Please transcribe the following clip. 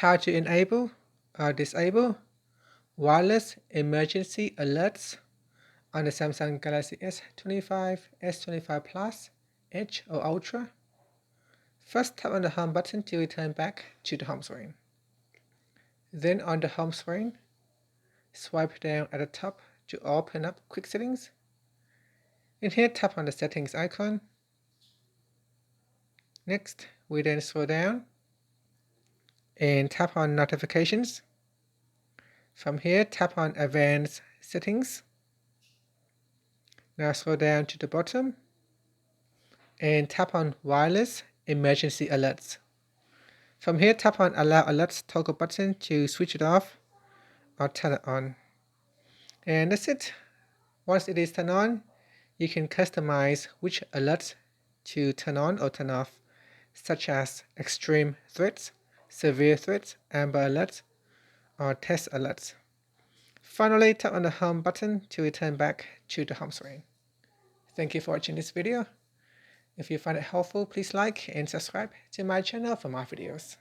how to enable or disable wireless emergency alerts on the Samsung Galaxy S25, S25 Plus, Edge or Ultra. First, tap on the home button to return back to the home screen. Then on the home screen, swipe down at the top to open up Quick Settings. In here, tap on the Settings icon. Next, we then scroll down and tap on Notifications. From here, tap on Advanced Settings. Now scroll down to the bottom and tap on Wireless Emergency Alerts. From here, tap on Allow Alerts toggle button to switch it off or turn it on. And that's it. Once it is turned on, you can customize which alerts to turn on or turn off, such as extreme threats, severe threats, amber alerts, or test alerts. Finally, tap on the home button to return back to the home screen. Thank you for watching this video. If you find it helpful, please like and subscribe to my channel for more videos.